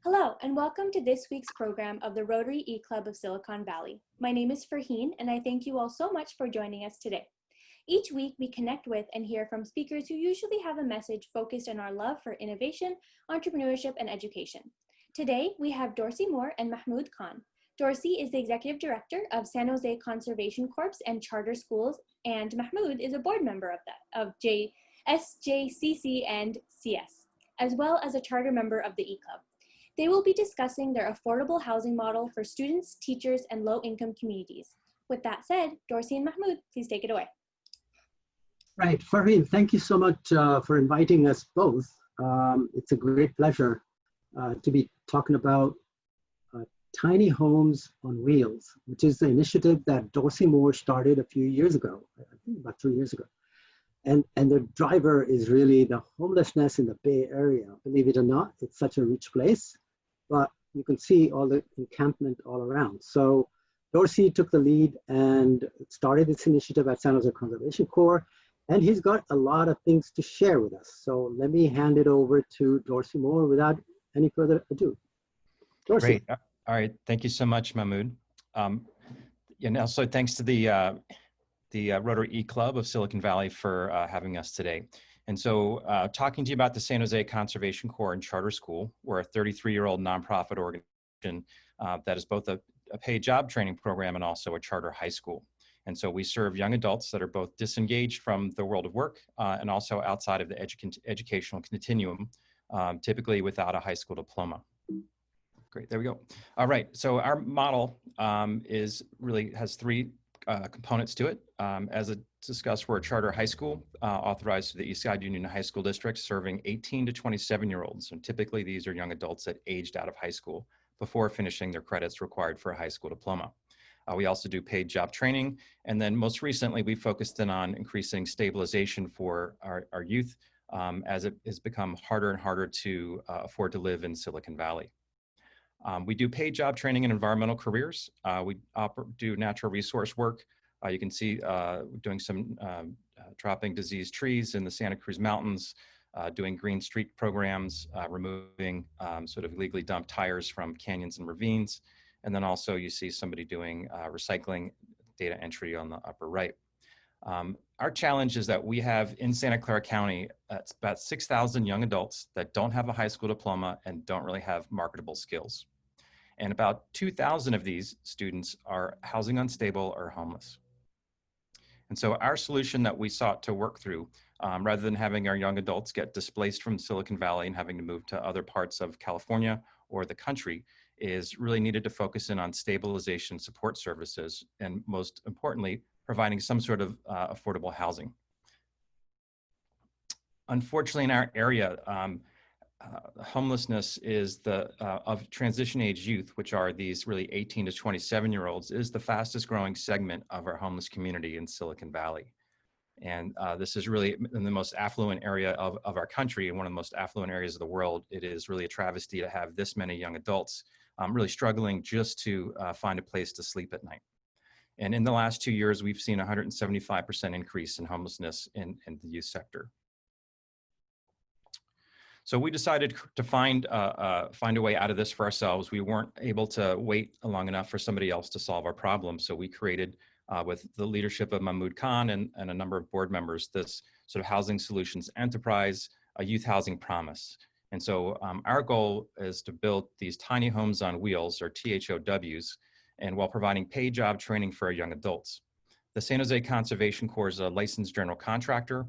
Hello, and welcome to this week's program of the Rotary E-Club of Silicon Valley. My name is Farheen, and I thank you all so much for joining us today. Each week, we connect with and hear from speakers who usually have a message focused on our love for innovation, entrepreneurship, and education. Today, we have Dorsey Moore and Mahmood Khan. Dorsey is the Executive Director of San Jose Conservation Corps and Charter Schools, and Mahmood is a board member of SJCC and CS, as well as a charter member of the E-Club. They will be discussing their affordable housing model for students, teachers, and low-income communities. With that said, Dorsey and Mahmood, please take it away. Right, Farheen, thank you so much for inviting us both. It's a great pleasure to be talking about tiny homes on wheels, which is the initiative that Dorsey Moore started a few years ago, I think about 3 years ago. And the driver is really the homelessness in the Bay Area. Believe it or not, it's such a rich place, but you can see all the encampment all around. So Dorsey took the lead and started this initiative at San Jose Conservation Corps, and he's got a lot of things to share with us. So let me hand it over to Dorsey Moore without any further ado. Dorsey. Great. All right. Thank you so much, Mahmood. And also thanks to the Rotary E-Club of Silicon Valley for having us today. And so talking to you about the San Jose Conservation Corps and Charter School. We're a 33-year-old nonprofit organization that is both a paid job training program and also a charter high school. And so we serve young adults that are both disengaged from the world of work and also outside of the educational continuum, typically without a high school diploma. Great, there we go. All right, so our model has three components to it. As discussed, we're a charter high school authorized to the East Side Union High School District, serving 18 to 27-year-olds. And typically these are young adults that aged out of high school before finishing their credits required for a high school diploma. We also do paid job training. And then most recently, we focused in on increasing stabilization for our youth as it has become harder and harder to afford to live in Silicon Valley. We do paid job training in environmental careers. We do natural resource work. You can see doing some dropping diseased trees in the Santa Cruz Mountains, doing green street programs, removing sort of illegally dumped tires from canyons and ravines. And then also you see somebody doing recycling data entry on the upper right. Our challenge is that we have in Santa Clara County, it's about 6,000 young adults that don't have a high school diploma and don't really have marketable skills. And about 2,000 of these students are housing unstable or homeless. And so our solution that we sought to work through, rather than having our young adults get displaced from Silicon Valley and having to move to other parts of California or the country, is really needed to focus in on stabilization support services, and most importantly, providing some sort of affordable housing. Unfortunately, in our area, homelessness is of transition age youth, which are these really 18 to 27-year-olds, is the fastest growing segment of our homeless community in Silicon Valley. And this is really in the most affluent area of our country and one of the most affluent areas of the world. It is really a travesty to have this many young adults really struggling just to find a place to sleep at night. And in the last 2 years, we've seen a 175% increase in homelessness in the youth sector. So we decided to find a way out of this for ourselves. We weren't able to wait long enough for somebody else to solve our problem. So we created, with the leadership of Mahmood Khan and a number of board members, this sort of housing solutions enterprise, a youth housing promise. And so our goal is to build these tiny homes on wheels, or THOWs, and while providing paid job training for our young adults. The San Jose Conservation Corps is a licensed general contractor.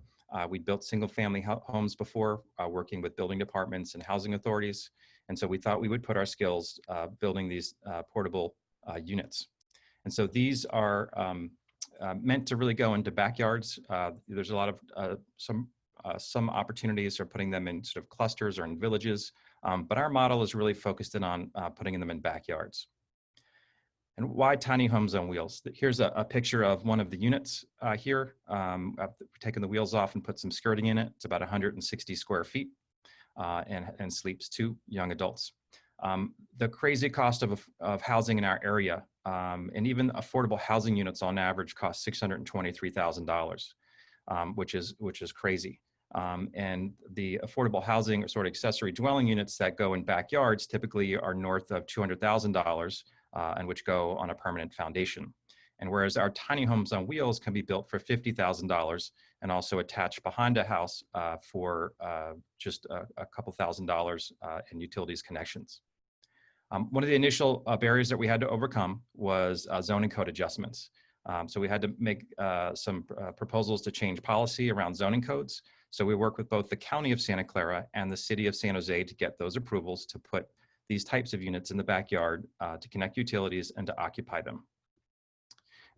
We built single-family homes before, working with building departments and housing authorities. And so we thought we would put our skills building these portable units. And so these are meant to really go into backyards. There's a lot of some opportunities for putting them in sort of clusters or in villages, but our model is really focused in on putting them in backyards. And why tiny homes on wheels? Here's a picture of one of the units here. I've taken the wheels off and put some skirting in it. It's about 160 square feet and sleeps 2 young adults. The crazy cost of housing in our area, and even affordable housing units on average cost $623,000, which is crazy. And the affordable housing or sort of accessory dwelling units that go in backyards typically are north of $200,000 and which go on a permanent foundation. And whereas our tiny homes on wheels can be built for $50,000 and also attached behind a house for just a couple $1,000s in utilities connections. One of the initial barriers that we had to overcome was zoning code adjustments. So we had to make some proposals to change policy around zoning codes. So we worked with both the County of Santa Clara and the City of San Jose to get those approvals to put these types of units in the backyard to connect utilities and to occupy them.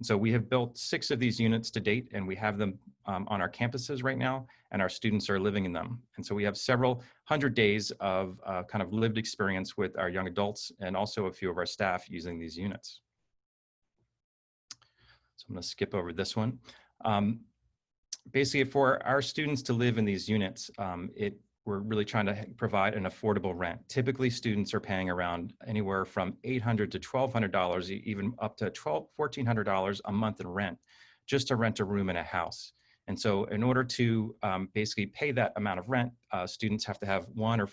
And so we have built 6 of these units to date, and we have them on our campuses right now, and our students are living in them. And so we have several hundred days of kind of lived experience with our young adults and also a few of our staff using these units. So I'm going to skip over this one. Basically, for our students to live in these units, we're really trying to provide an affordable rent. Typically, students are paying around anywhere from $800 to $1,200, even up to $1,400 a month in rent, just to rent a room in a house. And so in order to basically pay that amount of rent, students have to have 1 or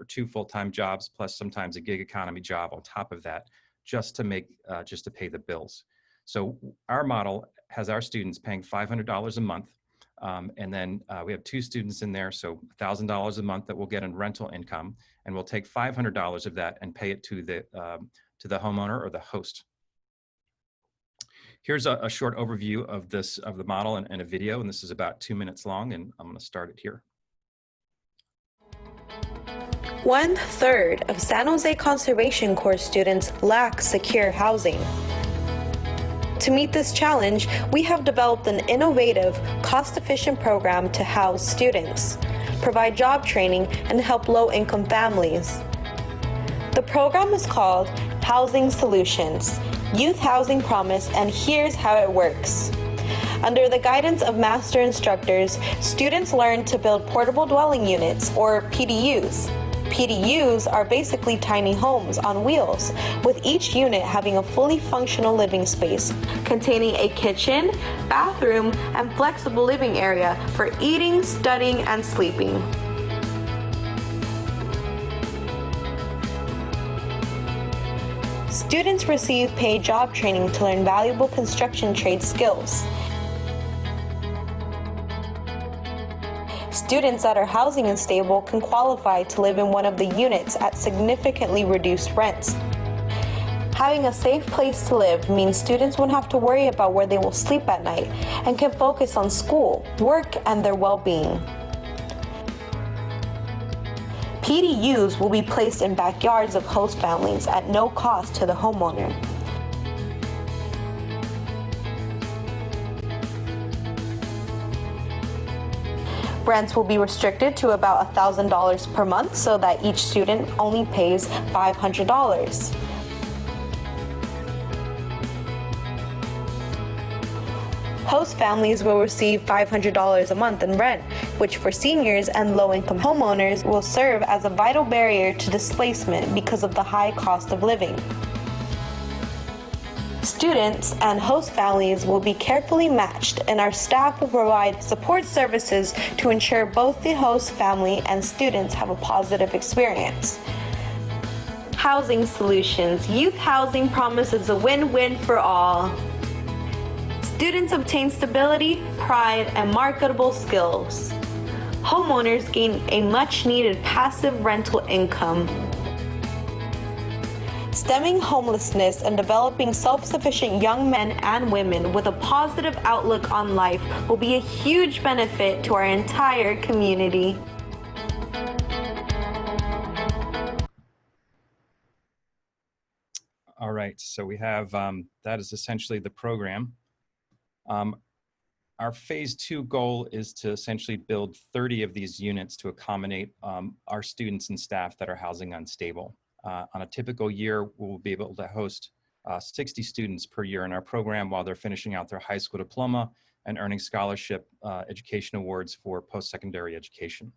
2 full-time jobs, plus sometimes a gig economy job on top of that, just to pay the bills. So our model has our students paying $500 a month. And then we have 2 students in there, so $1,000 a month that we'll get in rental income, and we'll take $500 of that and pay it to the homeowner or the host. Here's a short overview of the model and a video, and this is about 2 minutes long, and I'm going to start it here. 1/3 of San Jose Conservation Corps students lack secure housing. To meet this challenge, we have developed an innovative, cost-efficient program to house students, provide job training, and help low-income families. The program is called Housing Solutions, Youth Housing Promise, and here's how it works. Under the guidance of master instructors, students learn to build portable dwelling units, or PDUs. PDUs are basically tiny homes on wheels, with each unit having a fully functional living space, containing a kitchen, bathroom, and flexible living area for eating, studying, and sleeping. Students receive paid job training to learn valuable construction trade skills. Students that are housing unstable can qualify to live in one of the units at significantly reduced rents. Having a safe place to live means students won't have to worry about where they will sleep at night and can focus on school, work, and their well-being. PDUs will be placed in backyards of host families at no cost to the homeowner. Rents will be restricted to about $1,000 per month so that each student only pays $500. Host families will receive $500 a month in rent, which for seniors and low-income homeowners will serve as a vital barrier to displacement because of the high cost of living. Students and host families will be carefully matched, and our staff will provide support services to ensure both the host family and students have a positive experience. Housing Solutions, Youth Housing Promise is a win-win for all. Students obtain stability, pride, and marketable skills. Homeowners gain a much-needed passive rental income. Stemming homelessness and developing self-sufficient young men and women with a positive outlook on life will be a huge benefit to our entire community. All right, so we have, that is essentially the program. Our phase 2 goal is to essentially build 30 of these units to accommodate our students and staff that are housing unstable. On a typical year, we'll be able to host 60 students per year in our program while they're finishing out their high school diploma and earning scholarship education awards for post-secondary education.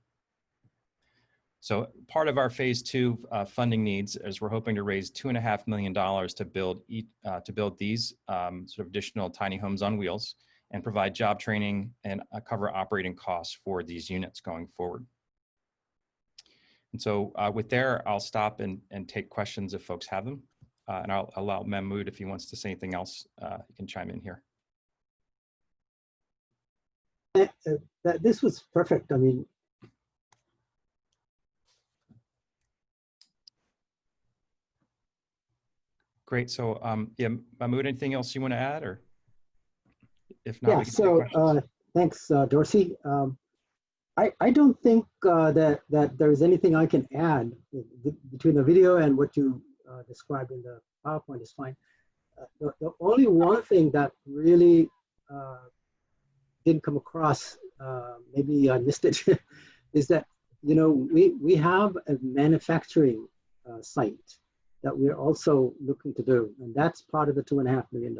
So part of our phase 2 funding needs is we're hoping to raise $2.5 million to build these sort of additional tiny homes on wheels. and provide job training and cover operating costs for these units going forward. And so with there, I'll stop and take questions if folks have them. And I'll allow Mahmood, if he wants to say anything else, he can chime in here. This was perfect. I mean, great. So yeah, Mahmood, anything else you want to add, or if not? Yeah. So thanks, Dorsey. I don't think that there is anything I can add between the video and what you described in the PowerPoint is fine. The only one thing that really didn't come across, maybe I missed it, is that, you know, we have a manufacturing site that we're also looking to do, and that's part of the $2.5 million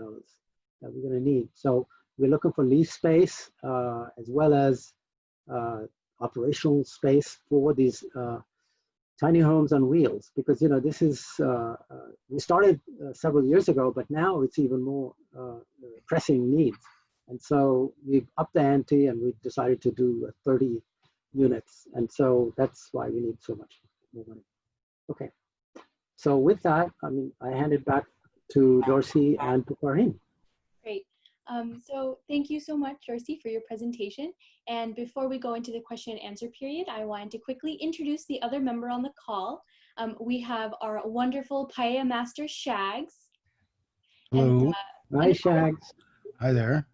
that we're going to need. So we're looking for lease space as well as operational space for these tiny homes on wheels, because, you know, this is, we started several years ago, but now it's even more pressing needs. And so we've upped the ante and we've decided to do 30 units. And so that's why we need so much more money. Okay. So with that, I mean, I hand it back to Dorsey and to Farheen. Great. So thank you so much, Dorsey, for your presentation. And before we go into the question and answer period, I wanted to quickly introduce the other member on the call. We have our wonderful Paella Master, Shags. Hello. And, Hi, Shags. Hi there.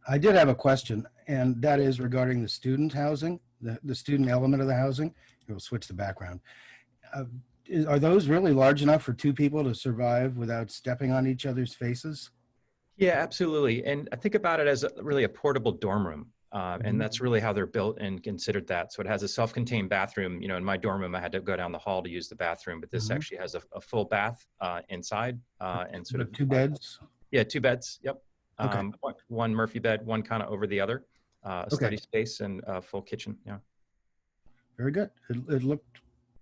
I did have a question, and that is regarding the student housing, the student element of the housing. We'll switch the background. Are those really large enough for two people to survive without stepping on each other's faces? Yeah, absolutely. And I think about it as really a portable dorm room. And that's really how they're built and considered that. So it has a self-contained bathroom. You know, in my dorm room, I had to go down the hall to use the bathroom, but this actually has a full bath inside and sort of 2 beds? Yeah, 2 beds. Yep. Okay. One Murphy bed, one kind of over the other, study space and full kitchen. Yeah. Very good. It looked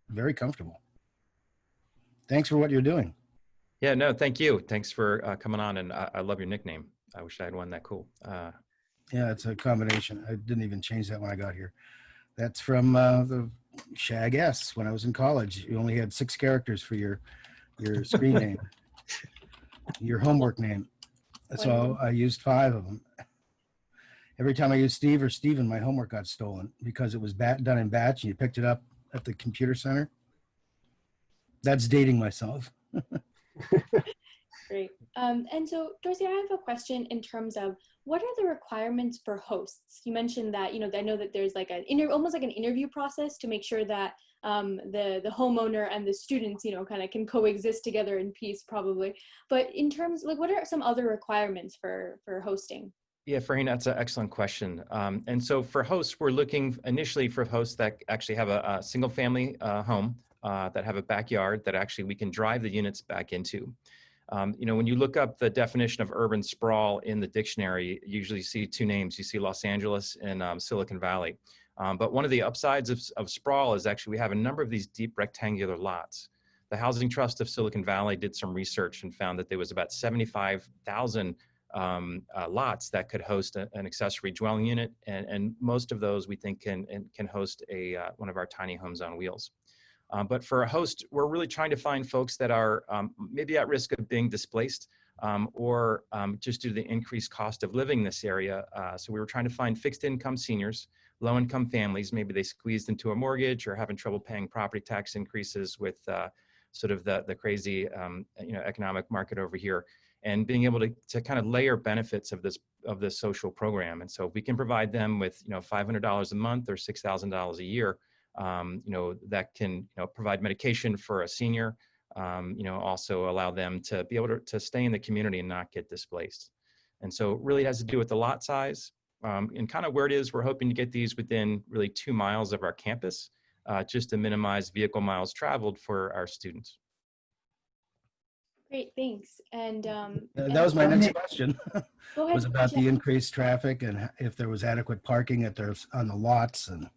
very comfortable. Thanks for what you're doing. Yeah, no, thank you. Thanks for coming on. And I love your nickname. I wish I had one that cool. Yeah, it's a combination. I didn't even change that when I got here. That's from the Shag S when I was in college. You only had 6 characters for your screen name, your homework name. So I used 5 of them. Every time I used Steve or Steven, my homework got stolen because it was done in batch and you picked it up at the computer center. That's dating myself. Great. And so, Dorsey, I have a question in terms of what are the requirements for hosts? You mentioned that, you know, I know that there's like almost like an interview process to make sure that the homeowner and the students, you know, kind of can coexist together in peace, probably. But in terms, like, what are some other requirements for hosting? Yeah, Farheen, that's an excellent question. And so for hosts, we're looking initially for hosts that actually have a single family home that have a backyard that actually we can drive the units back into. You know, when you look up the definition of urban sprawl in the dictionary, you usually see 2 names. You see Los Angeles and Silicon Valley. But one of the upsides of sprawl is actually we have a number of these deep rectangular lots. The Housing Trust of Silicon Valley did some research and found that there was about 75,000 lots that could host an accessory dwelling unit. And most of those we think can host one of our tiny homes on wheels. But for a host, we're really trying to find folks that are maybe at risk of being displaced or just due to the increased cost of living in this area. So we were trying to find fixed income seniors, low income families, maybe they squeezed into a mortgage or having trouble paying property tax increases with sort of the crazy you know, economic market over here, and being able to kind of layer benefits of this social program. And so we can provide them with, you know, $500 a month or $6,000 a year. You know, that can, you know, provide medication for a senior, you know, also allow them to be able to stay in the community and not get displaced. And so it really has to do with the lot size and kind of where it is. We're hoping to get these within really 2 miles of our campus, just to minimize vehicle miles traveled for our students. Great, thanks. And that was my next question. Go ahead. Was about the increased traffic and if there was adequate parking on the lots, and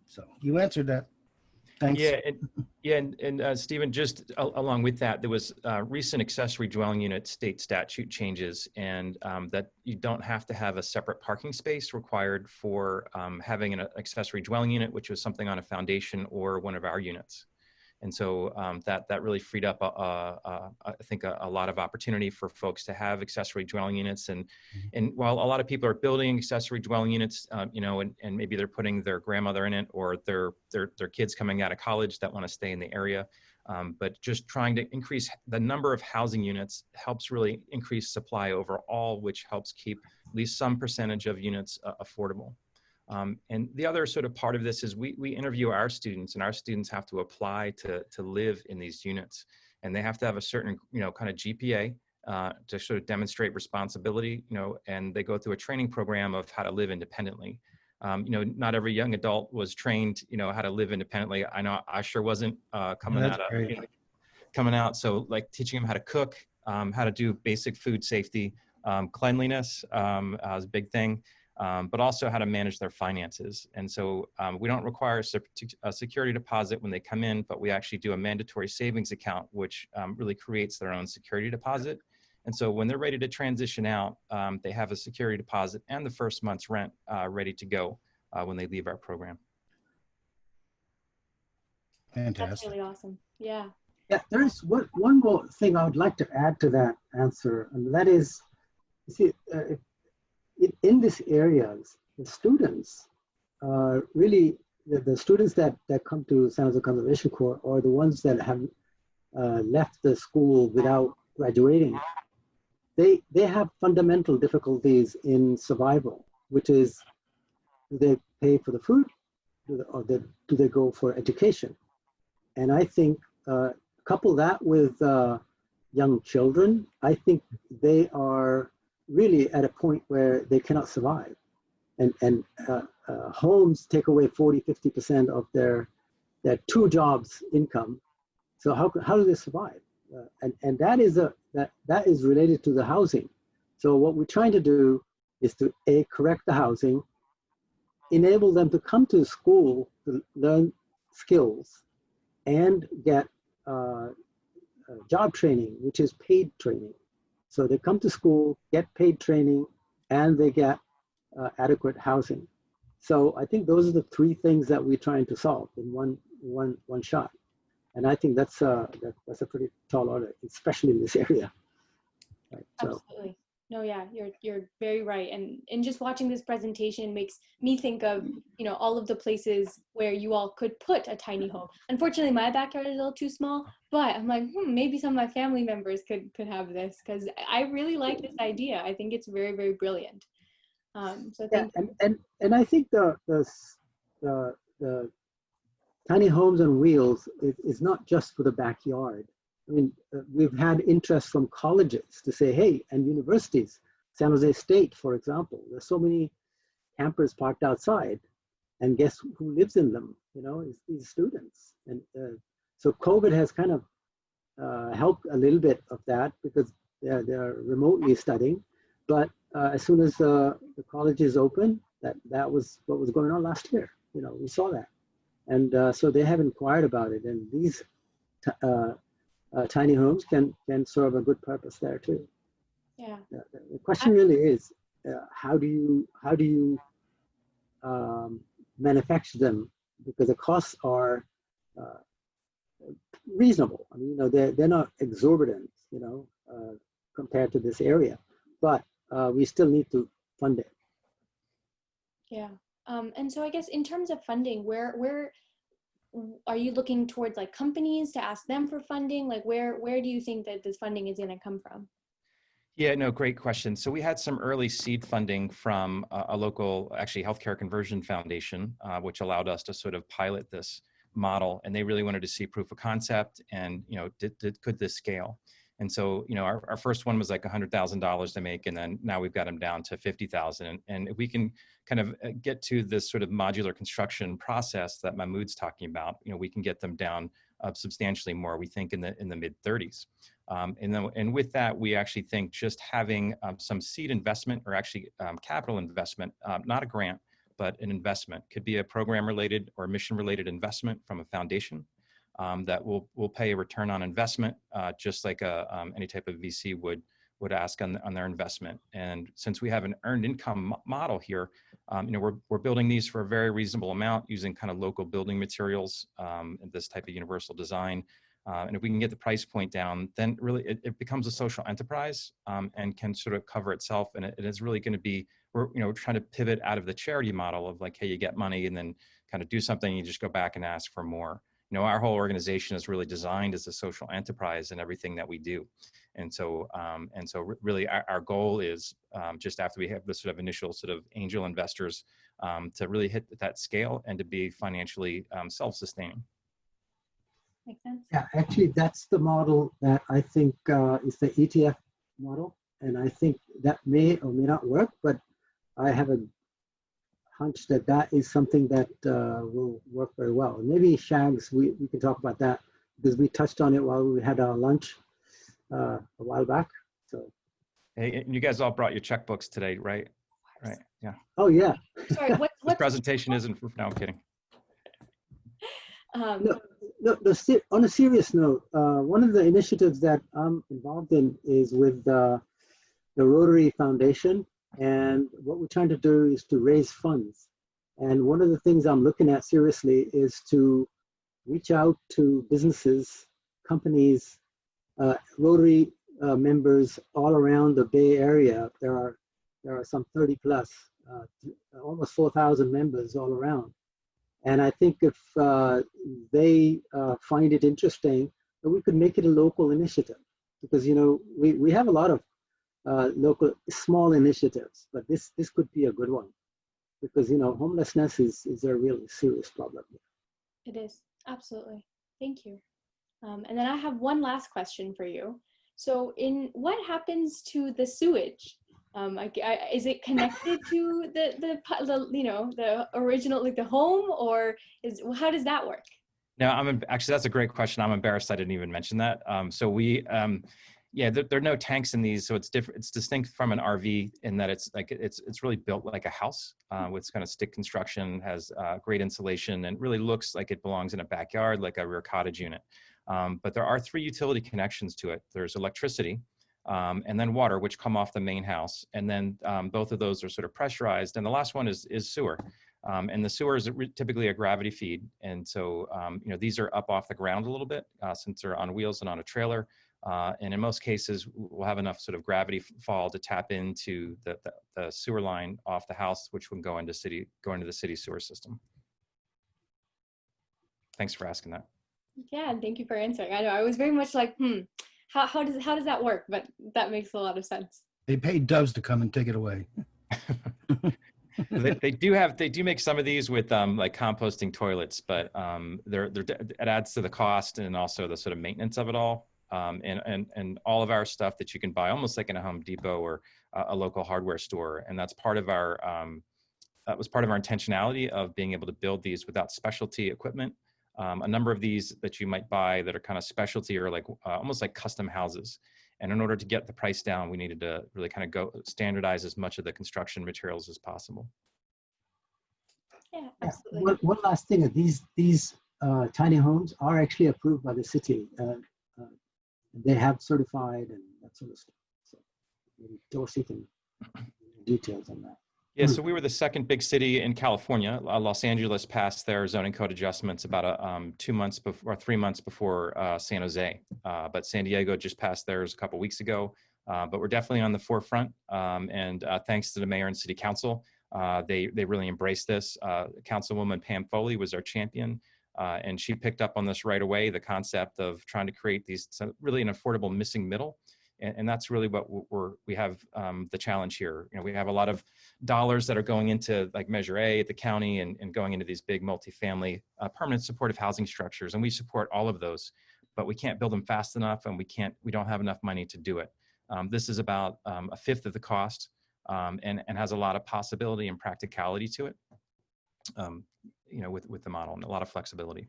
so you answered that. Thanks. Stephen, just along with that, there was recent accessory dwelling unit state statute changes, and that you don't have to have a separate parking space required for having an accessory dwelling unit, which was something on a foundation or one of our units. And so that really freed up, I think, a lot of opportunity for folks to have accessory dwelling units. And while a lot of people are building accessory dwelling units, you know, and maybe they're putting their grandmother in it, or their kids coming out of college that want to stay in the area, but just trying to increase the number of housing units helps really increase supply overall, which helps keep at least some percentage of units affordable. And the other sort of part of this is we interview our students, and our students have to apply to live in these units, and they have to have a certain, you know, kind of GPA to sort of demonstrate responsibility, you know, and they go through a training program of how to live independently. You know, not every young adult was trained, you know, how to live independently. I know I sure wasn't coming out. So like teaching them how to cook, how to do basic food safety, cleanliness is a big thing. But also how to manage their finances. And so we don't require a security deposit when they come in, but we actually do a mandatory savings account, which really creates their own security deposit. And so when they're ready to transition out, they have a security deposit and the first month's rent ready to go when they leave our program. Fantastic. That's really awesome. Yeah. Yeah, there is one more thing I would like to add to that answer, and that is, you see, in these areas, the students really, the students that come to San Jose Conservation Corps are the ones that have left the school without graduating. They have fundamental difficulties in survival, which is, do they pay for the food, or do they go for education? And I think couple that with young children, I think they are really at a point where they cannot survive. And homes take away 40–50% of their two jobs income. So how do they survive? And that is related to the housing. So what we're trying to do is to correct the housing, enable them to come to school to learn skills, and get job training, which is paid training. So they come to school, get paid training, and they get adequate housing. So I think those are the three things that we're trying to solve in one shot. And I think that's a pretty tall order, especially in this area. Right, so. Absolutely. No, yeah, you're very right. And just watching this presentation makes me think of, you know, all of the places where you all could put a tiny home. Unfortunately, my backyard is a little too small, but I'm like, maybe some of my family members could have this, because I really like this idea. I think it's very, very brilliant. So thank you. And I think the tiny homes on wheels is not just for the backyard. I mean, we've had interest from colleges to say, hey, and universities, San Jose State, for example, there's so many campers parked outside, and guess who lives in them? You know, it's these students. And so COVID has kind of helped a little bit of that, because they're remotely studying. But as soon as the colleges open, that was what was going on last year. You know, we saw that. And so they have inquired about it, and these tiny homes can serve a good purpose there too. Yeah. The question really is, how do you manufacture them? Because the costs are reasonable. I mean, you know, they're not exorbitant, you know, compared to this area, but we still need to fund it. Yeah. And so I guess in terms of funding, where are you looking towards, like, companies to ask them for funding? Like, where do you think that this funding is going to come from? Yeah, no, great question. So we had some early seed funding from a local, actually, healthcare conversion foundation, which allowed us to sort of pilot this model. And they really wanted to see proof of concept and, you know, could this scale? And so, you know, our first one was like $100,000 to make, and then now we've got them down to 50,000. And if we can kind of get to this sort of modular construction process that Mahmood's talking about, you know, we can get them down substantially more, we think, in the mid 30s. And with that, we actually think just having some seed investment, or actually capital investment, not a grant, but an investment. Could be a program-related or mission-related investment from a foundation that will pay a return on investment, just like any type of VC would ask on their investment. And since we have an earned income model here, we're building these for a very reasonable amount using kind of local building materials and this type of universal design. And if we can get the price point down, then really it becomes a social enterprise and can sort of cover itself. And it is really going to be, we're trying to pivot out of the charity model of like, hey, you get money and then kind of do something, you just go back and ask for more. Our whole organization is really designed as a social enterprise in everything that we do. And so really our goal is just after we have this sort of initial sort of angel investors to really hit that scale and to be financially self-sustaining. Makes sense. Yeah, actually, that's the model that I think is the ETF model. And I think that may or may not work, but I have a hunch that that is something that will work very well. And maybe Shags, we can talk about that because we touched on it while we had our lunch a while back. So, hey, and you guys all brought your checkbooks today, right? Right. Yeah. Oh yeah. Sorry, what this presentation isn't for, no, I'm kidding. No, on a serious note, one of the initiatives that I'm involved in is with the Rotary Foundation. And what we're trying to do is to raise funds. And one of the things I'm looking at seriously is to reach out to businesses, companies, Rotary members all around the Bay Area. There are some 30 plus, almost 4,000 members all around. And I think if they find it interesting, that we could make it a local initiative. Because, we have a lot of local small initiatives, but this could be a good one. Because, homelessness is a really serious problem. It is, absolutely. Thank you. And then I have one last question for you. So what happens to the sewage? Is it connected to the original, like the home, or how does that work? No, actually, that's a great question. I'm embarrassed I didn't even mention that. So we, there are no tanks in these, so it's different. It's distinct from an RV in that it's really built like a house with kind of stick construction, has great insulation, and really looks like it belongs in a backyard, like a rear cottage unit. But there are 3 utility connections to it. There's electricity, and then water, which come off the main house. And then both of those are sort of pressurized. And the last one is sewer. And the sewer is typically a gravity feed. And so, these are up off the ground a little bit since they're on wheels and on a trailer. And in most cases, we'll have enough sort of gravity fall to tap into the sewer line off the house, which would go into the city sewer system. Thanks for asking that. Yeah, and thank you for answering. I know I was very much like, how does that work? But that makes a lot of sense. They paid doves to come and take it away. They do make some of these with like composting toilets, but it adds to the cost and also the sort of maintenance of it all. And all of our stuff that you can buy almost like in a Home Depot or a local hardware store. And that's part of our, that was part of our intentionality of being able to build these without specialty equipment. A number of these that you might buy that are kind of specialty or like almost like custom houses. And in order to get the price down, we needed to really kind of go standardize as much of the construction materials as possible. Yeah, absolutely. One last thing, these tiny homes are actually approved by the city. They have certified and that sort of stuff. So maybe Dorsey can details on that. Yeah, so we were the second big city in California. Los Angeles passed their zoning code adjustments about 2 months before, or 3 months before San Jose. But San Diego just passed theirs a couple weeks ago. But we're definitely on the forefront. And thanks to the mayor and city council, they really embraced this. Councilwoman Pam Foley was our champion. And she picked up on this right away, the concept of trying to create these really an affordable missing middle. And that's really what we have the challenge here. We have a lot of dollars that are going into like Measure A at the county and going into these big multifamily permanent supportive housing structures. And we support all of those, but we can't build them fast enough and we don't have enough money to do it. This is about a fifth of the cost and has a lot of possibility and practicality to it, with the model and a lot of flexibility.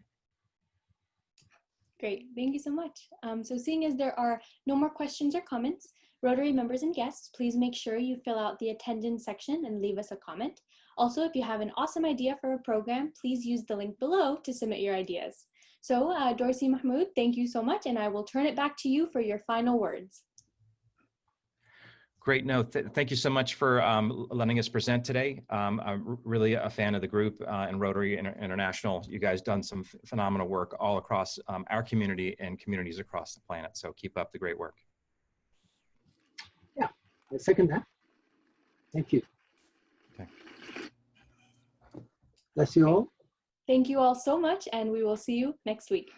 Great, thank you so much. So seeing as there are no more questions or comments, Rotary members and guests, please make sure you fill out the attendance section and leave us a comment. Also, if you have an awesome idea for a program, please use the link below to submit your ideas. So Dorsey, Mahmood, thank you so much, and I will turn it back to you for your final words. Great. No, thank you so much for letting us present today. I'm really a fan of the group and Rotary International. You guys done some phenomenal work all across our community and communities across the planet. So keep up the great work. Yeah, I second that. Thank you. Okay. Bless you all. Thank you all so much, and we will see you next week.